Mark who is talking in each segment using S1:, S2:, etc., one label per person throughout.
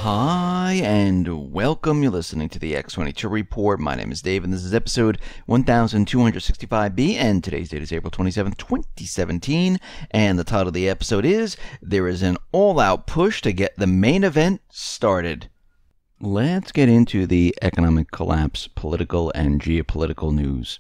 S1: Hi, and welcome. You're listening to the X22 Report. My name is Dave, and this is episode 1265B, and today's date is April 27th, 2017, and the title of the episode is, There is an All-Out Push to Get the Main Event Started. Let's get into the economic collapse, political and geopolitical news.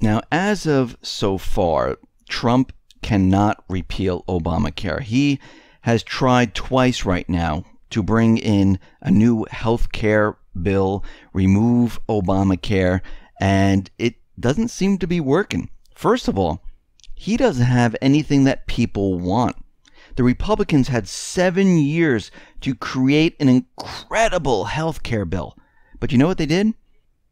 S1: Now, as of so far, Trump cannot repeal Obamacare. He has tried twice right now to bring in a new health care bill, remove Obamacare, and it doesn't seem to be working. First of all, he doesn't have anything that people want. The Republicans had 7 years to create an incredible health care bill. But you know what they did?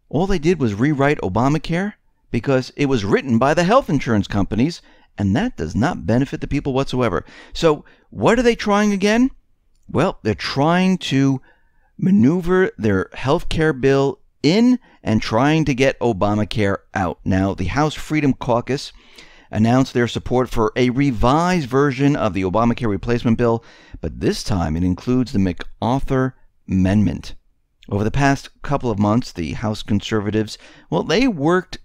S1: All they did was rewrite Obamacare because it was written by the health insurance companies, and that does not benefit the people whatsoever. So what are they trying again? Well, they're trying to maneuver their health care bill in and trying to get Obamacare out. Now, the House Freedom Caucus announced their support for a revised version of the Obamacare replacement bill, but this time it includes the MacArthur Amendment. Over the past couple of months, the House conservatives, they worked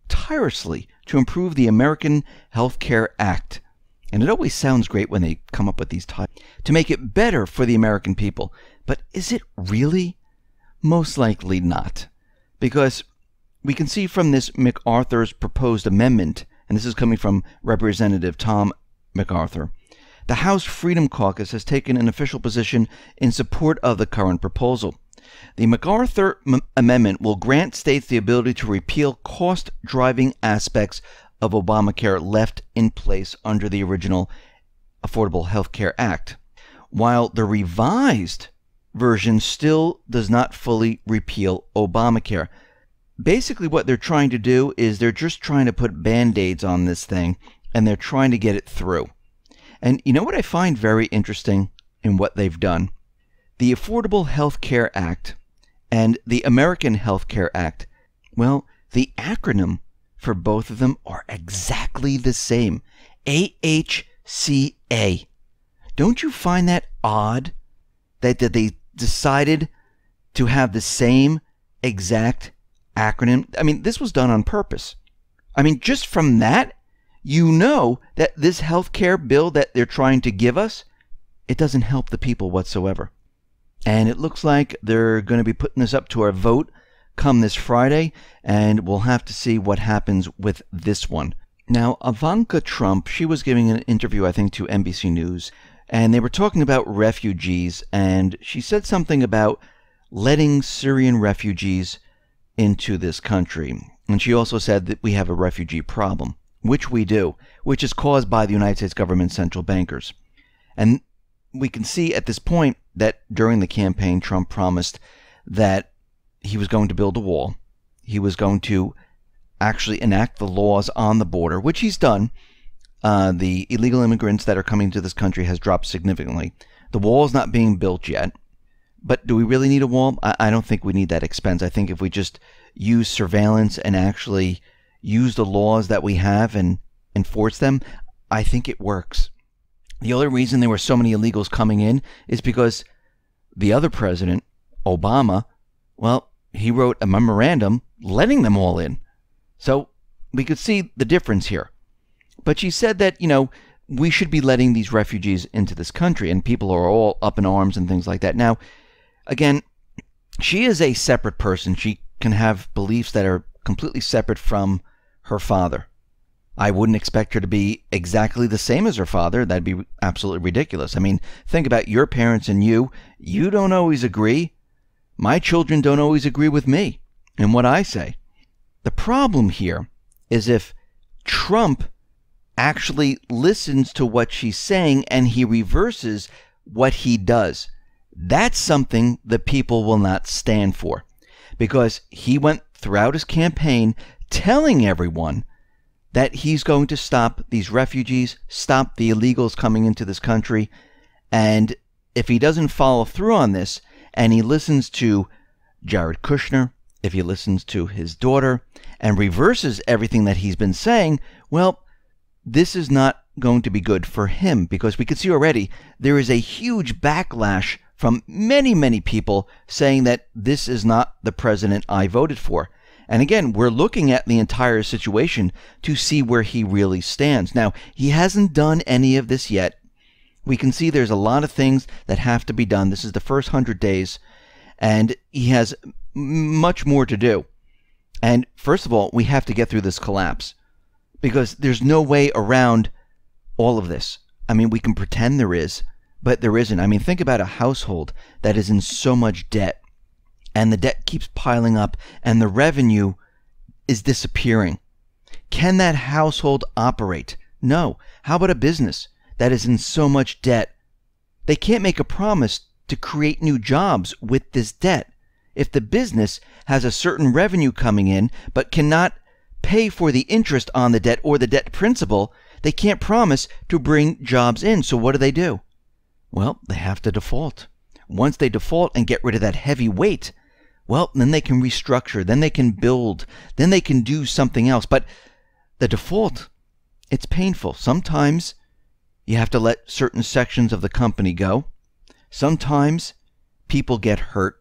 S1: tirelessly to improve the American Health Care Act. And it always sounds great when they come up with these titles to make it better for the American people. But is it really? Most likely not. Because we can see from this MacArthur's proposed amendment, and this is coming from Representative Tom MacArthur, the House Freedom Caucus has taken an official position in support of the current proposal. The MacArthur Amendment will grant states the ability to repeal cost-driving aspects of Obamacare left in place under the original Affordable Health Care Act, while the revised version still does not fully repeal Obamacare. Basically, what they're trying to do is they're just trying to put Band-Aids on this thing, and they're trying to get it through. And you know what I find very interesting in what they've done? The Affordable Health Care Act and the American Health Care Act, the acronym for both of them are exactly the same. AHCA. Don't you find that odd that they decided to have the same exact acronym? I mean, this was done on purpose. I mean, just from that, you know that this health care bill that they're trying to give us, it doesn't help the people whatsoever. And it looks like they're going to be putting this up to our vote come this Friday, and we'll have to see what happens with this one. Now, Ivanka Trump, she was giving an interview, I think, to NBC News, and they were talking about refugees, and she said something about letting Syrian refugees into this country. And she also said that we have a refugee problem, which we do, which is caused by the United States government central bankers. And we can see at this point that during the campaign, Trump promised that he was going to build a wall. He was going to actually enact the laws on the border, which he's done. The illegal immigrants that are coming to this country has dropped significantly. The wall is not being built yet. But do we really need a wall? I don't think we need that expense. I think if we just use surveillance and actually use the laws that we have and enforce them, I think it works. The only reason there were so many illegals coming in is because the other president, Obama, he wrote a memorandum letting them all in. So we could see the difference here. But she said that, we should be letting these refugees into this country, and people are all up in arms and things like that. Now, again, she is a separate person. She can have beliefs that are completely separate from her father. I wouldn't expect her to be exactly the same as her father. That'd be absolutely ridiculous. I mean, think about your parents and you. You don't always agree. My children don't always agree with me and what I say. The problem here is if Trump actually listens to what she's saying and he reverses what he does, that's something that people will not stand for. Because he went throughout his campaign telling everyone that he's going to stop these refugees, stop the illegals coming into this country, and if he doesn't follow through on this, and he listens to Jared Kushner, if he listens to his daughter, and reverses everything that he's been saying, this is not going to be good for him, because we can see already there is a huge backlash from many, many people saying that this is not the president I voted for. And again, we're looking at the entire situation to see where he really stands. Now, he hasn't done any of this yet. We can see there's a lot of things that have to be done. This is the first 100 days, and he has much more to do. And first of all, we have to get through this collapse because there's no way around all of this. I mean, we can pretend there is, but there isn't. I mean, think about a household that is in so much debt, and the debt keeps piling up, and the revenue is disappearing. Can that household operate? No. How about a business that is in so much debt? They can't make a promise to create new jobs with this debt. If the business has a certain revenue coming in, but cannot pay for the interest on the debt or the debt principal, they can't promise to bring jobs in. So what do? Well, they have to default. Once they default and get rid of that heavy weight, well, then they can restructure, then they can build, then they can do something else. But the default, it's painful. Sometimes you have to let certain sections of the company go. Sometimes people get hurt.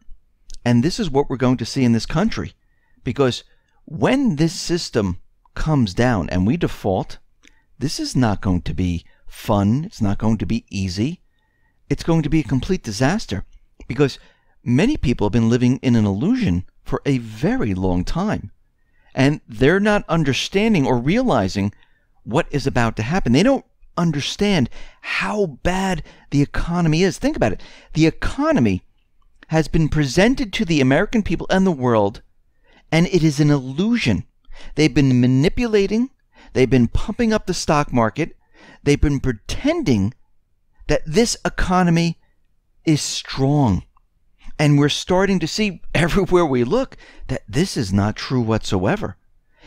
S1: And this is what we're going to see in this country. Because when this system comes down and we default, this is not going to be fun. It's not going to be easy. It's going to be a complete disaster. Because many people have been living in an illusion for a very long time. And they're not understanding or realizing what is about to happen. They don't understand how bad the economy is. Think about it. The economy has been presented to the American people and the world, and it is an illusion. They've been manipulating. They've been pumping up the stock market. They've been pretending that this economy is strong. And we're starting to see everywhere we look that this is not true whatsoever.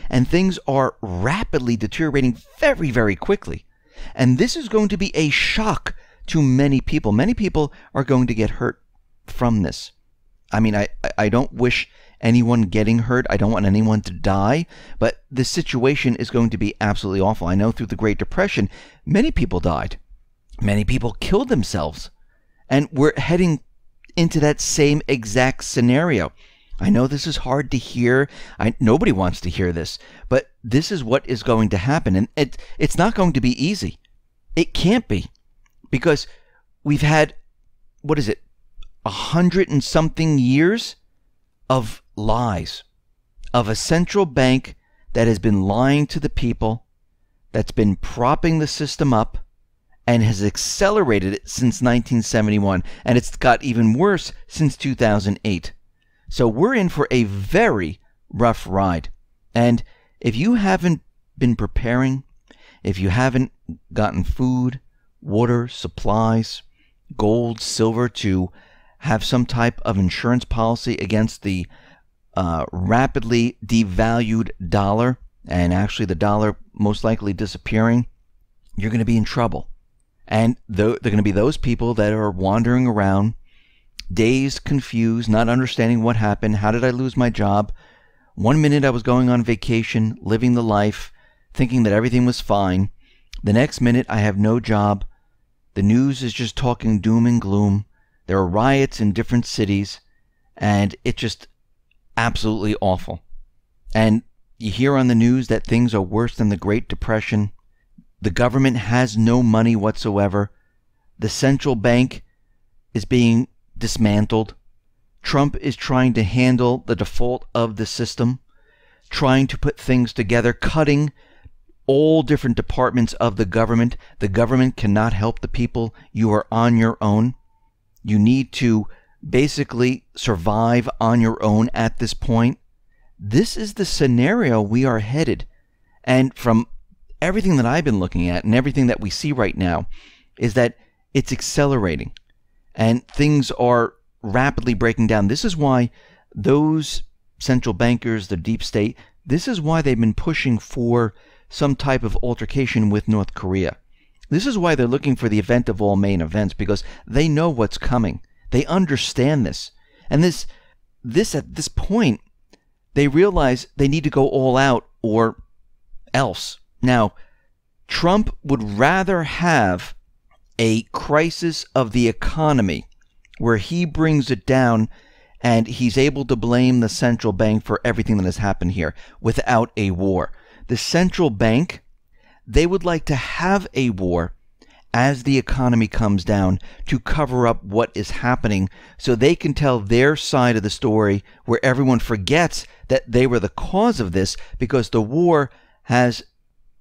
S1: And things are rapidly deteriorating very, very quickly. And this is going to be a shock to many people. Many people are going to get hurt from this. I mean, I don't wish anyone getting hurt. I don't want anyone to die. But the situation is going to be absolutely awful. I know through the Great Depression, many people died. Many people killed themselves. And we're heading into that same exact scenario. I know this is hard to hear. Nobody wants to hear this, but this is what is going to happen. And it's not going to be easy. It can't be, because we've had, 100 and something years of lies, of a central bank that has been lying to the people, that's been propping the system up, and has accelerated it since 1971, and it's got even worse since 2008. So we're in for a very rough ride. And if you haven't been preparing, if you haven't gotten food, water, supplies, gold, silver to have some type of insurance policy against the rapidly devalued dollar, and actually the dollar most likely disappearing, you're going to be in trouble. And they're going to be those people that are wandering around, dazed, confused, not understanding what happened. How did I lose my job? 1 minute I was going on vacation, living the life, thinking that everything was fine. The next minute I have no job. The news is just talking doom and gloom. There are riots in different cities, and it's just absolutely awful. And you hear on the news that things are worse than the Great Depression. The government has no money whatsoever. The central bank is being dismantled. Trump is trying to handle the default of the system, trying to put things together, cutting all different departments of the government. The government cannot help the people. You are on your own. You need to basically survive on your own at this point. This is the scenario we are headed. And from everything that I've been looking at and everything that we see right now is that it's accelerating and things are rapidly breaking down. This is why those central bankers, the deep state, this is why they've been pushing for some type of altercation with North Korea. This is why they're looking for the event of all main events, because they know what's coming. They understand this. And this at this point, they realize they need to go all out or else. Now, Trump would rather have a crisis of the economy where he brings it down and he's able to blame the central bank for everything that has happened here without a war. The central bank, they would like to have a war as the economy comes down to cover up what is happening so they can tell their side of the story where everyone forgets that they were the cause of this, because the war has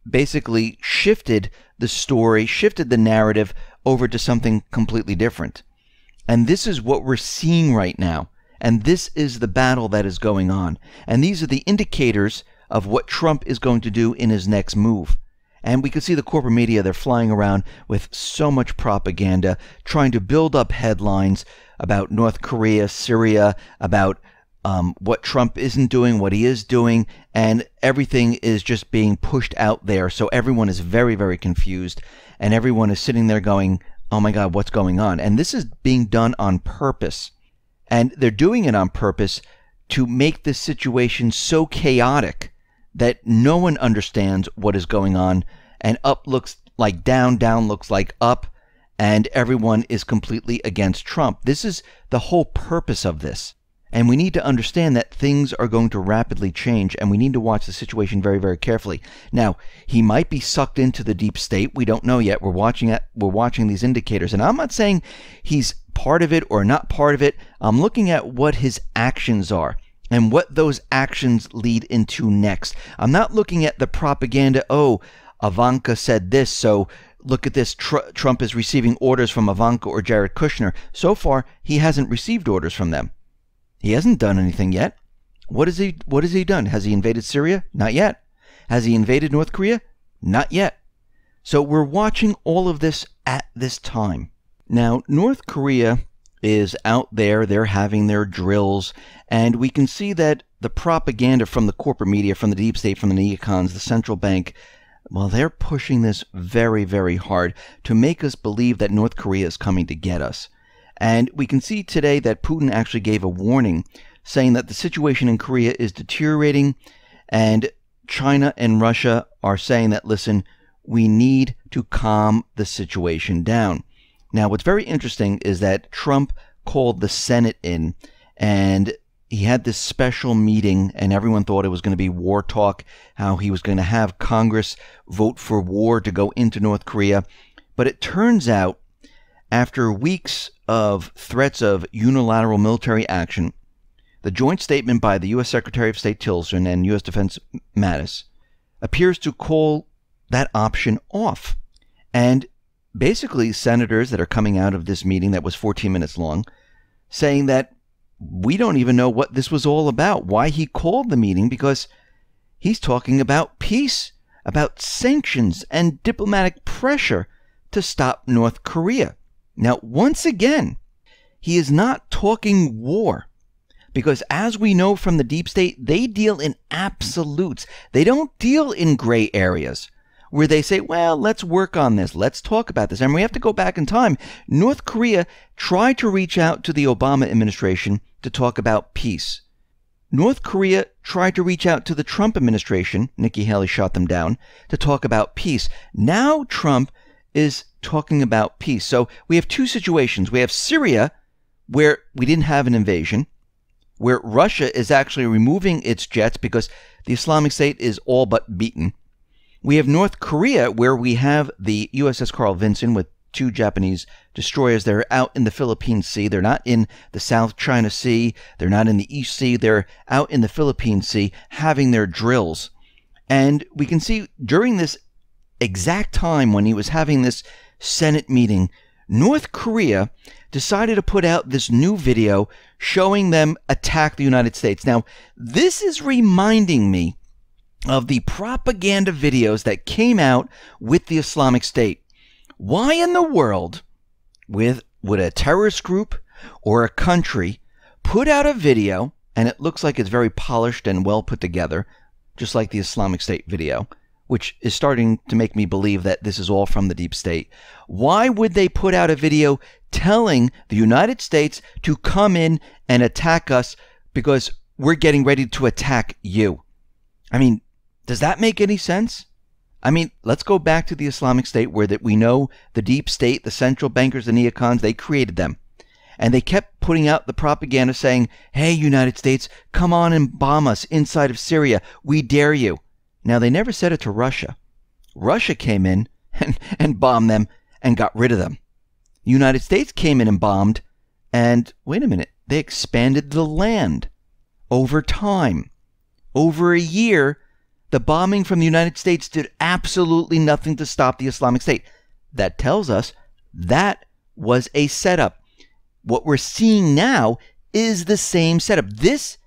S1: basically shifted the story, shifted the narrative over to something completely different. And this is what we're seeing right now. And this is the battle that is going on. And these are the indicators of what Trump is going to do in his next move. And we can see the corporate media, they're flying around with so much propaganda, trying to build up headlines about North Korea, Syria, about what Trump isn't doing, what he is doing, and everything is just being pushed out there. So everyone is very, very confused, and everyone is sitting there going, oh my God, what's going on? And this is being done on purpose. And they're doing it on purpose to make this situation so chaotic that no one understands what is going on, and up looks like down, down looks like up, and everyone is completely against Trump. This is the whole purpose of this. And we need to understand that things are going to rapidly change, and we need to watch the situation very, very carefully. Now, he might be sucked into the deep state. We don't know yet. We're watching these indicators, and I'm not saying he's part of it or not part of it. I'm looking at what his actions are and what those actions lead into next. I'm not looking at the propaganda, oh, Ivanka said this, so look at this, Trump is receiving orders from Ivanka or Jared Kushner. So far, he hasn't received orders from them. He hasn't done anything yet. What has he done? Has he invaded Syria? Not yet. Has he invaded North Korea? Not yet. So we're watching all of this at this time. Now, North Korea is out there, they're having their drills, and we can see that the propaganda from the corporate media, from the deep state, from the neocons, the central bank, well, they're pushing this very, very hard to make us believe that North Korea is coming to get us. And we can see today that Putin actually gave a warning saying that the situation in Korea is deteriorating, and China and Russia are saying that, listen, we need to calm the situation down. Now, what's very interesting is that Trump called the Senate in, and he had this special meeting, and everyone thought it was going to be war talk, how he was going to have Congress vote for war to go into North Korea. But it turns out, after weeks of threats of unilateral military action, the joint statement by the U.S. Secretary of State Tillerson and U.S. Defense Mattis appears to call that option off. And basically, senators that are coming out of this meeting that was 14 minutes long, saying that we don't even know what this was all about, why he called the meeting, because he's talking about peace, about sanctions and diplomatic pressure to stop North Korea. Now, once again, he is not talking war, because as we know from the deep state, they deal in absolutes. They don't deal in gray areas where they say, well, let's work on this. Let's talk about this. And we have to go back in time. North Korea tried to reach out to the Obama administration to talk about peace. North Korea tried to reach out to the Trump administration, Nikki Haley shot them down, to talk about peace. Now Trump is talking about peace. So we have two situations. We have Syria, where we didn't have an invasion, where Russia is actually removing its jets because the Islamic State is all but beaten. We have North Korea, where we have the USS Carl Vinson with 2 Japanese destroyers. They're out in the Philippine Sea. They're not in the South China Sea. They're not in the East Sea. They're out in the Philippine Sea having their drills. And we can see during this exact time when he was having this Senate meeting, North Korea decided to put out this new video showing them attack the United States. Now, this is reminding me of the propaganda videos that came out with the Islamic State. Why in the world would a terrorist group or a country put out a video, and it looks like it's very polished and well put together, just like the Islamic State video, which is starting to make me believe that this is all from the deep state. Why would they put out a video telling the United States to come in and attack us because we're getting ready to attack you? I mean, does that make any sense? I mean, let's go back to the Islamic State, where that we know the deep state, the central bankers, the neocons, they created them. And they kept putting out the propaganda saying, hey, United States, come on and bomb us inside of Syria. We dare you. Now, they never said it to Russia. Russia came in and bombed them and got rid of them. The United States came in and bombed, and wait a minute, they expanded the land over time. Over a year, the bombing from the United States did absolutely nothing to stop the Islamic State. That tells us that was a setup. What we're seeing now is the same setup. This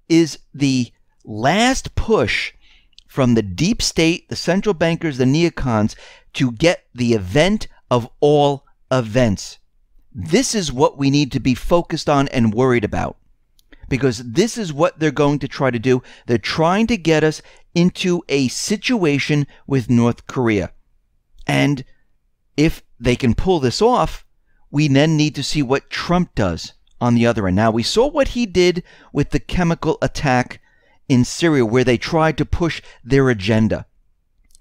S1: is the last push from the deep state, the central bankers, the neocons, to get the event of all events. This is what we need to be focused on and worried about, because this is what they're going to try to do. They're trying to get us into a situation with North Korea. And if they can pull this off, we then need to see what Trump does on the other end. Now, we saw what he did with the chemical attack in Syria, where they tried to push their agenda.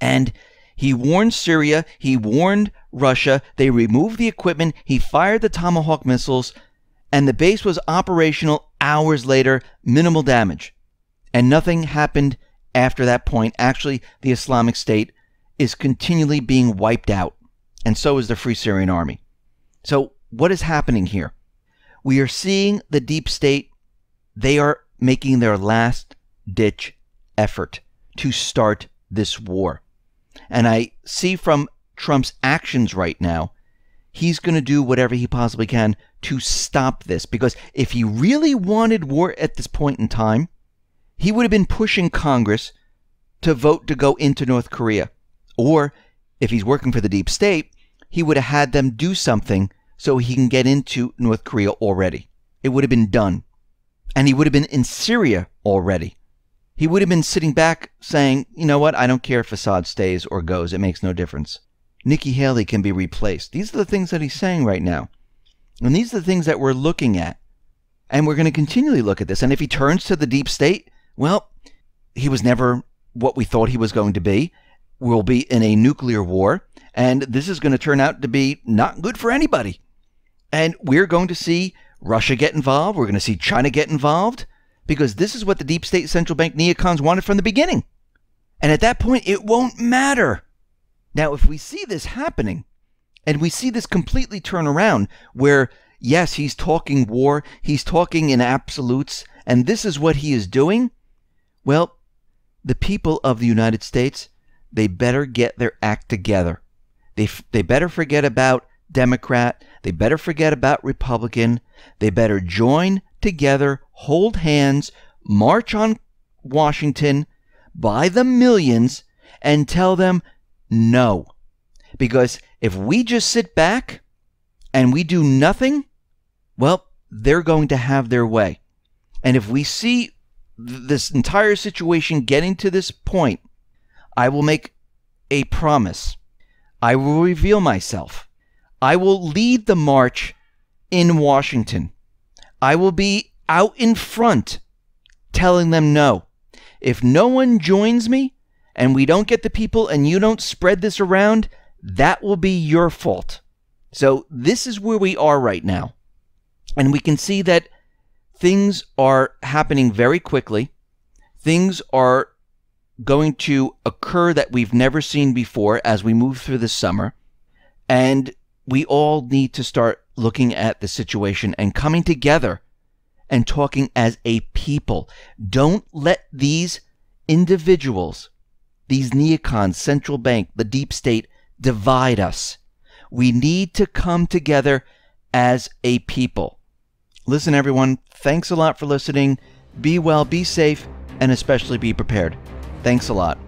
S1: And he warned Syria, he warned Russia, they removed the equipment, he fired the Tomahawk missiles, and the base was operational hours later, minimal damage. And nothing happened after that point. Actually, the Islamic State is continually being wiped out, and so is the Free Syrian Army. So what is happening here? We are seeing the deep state. They are making their last-ditch effort to start this war. And I see from Trump's actions right now, he's going to do whatever he possibly can to stop this. Because if he really wanted war at this point in time, he would have been pushing Congress to vote to go into North Korea. Or if he's working for the deep state, he would have had them do something so he can get into North Korea already. It would have been done. And he would have been in Syria already. He would have been sitting back saying, you know what, I don't care if Assad stays or goes. It makes no difference. Nikki Haley can be replaced. These are the things that he's saying right now. And these are the things that we're looking at. And we're going to continually look at this. And if he turns to the deep state, well, he was never what we thought he was going to be. We'll be in a nuclear war. And this is going to turn out to be not good for anybody. And we're going to see Russia get involved. We're going to see China get involved. Because this is what the deep state central bank neocons wanted from the beginning. And at that point, it won't matter. Now, if we see this happening, and we see this completely turn around, where, yes, he's talking war, he's talking in absolutes, and this is what he is doing, well, the people of the United States, they better get their act together. They better forget about Democrat. They better forget about Republican. They better join together, hold hands, march on Washington by the millions, and tell them no. Because if we just sit back and we do nothing, well, they're going to have their way. And if we see this entire situation getting to this point, I will make a promise. I will reveal myself. I will lead the march in Washington. I will be out in front telling them no. If no one joins me and we don't get the people and you don't spread this around, that will be your fault. So this is where we are right now. And we can see that things are happening very quickly. Things are going to occur that we've never seen before as we move through the summer. And we all need to start looking at the situation and coming together and talking as a people. Don't let these individuals, these neocons, central bank, the deep state, divide us. We need to come together as a people. Listen, everyone, thanks a lot for listening. Be well, be safe, and especially be prepared. Thanks a lot.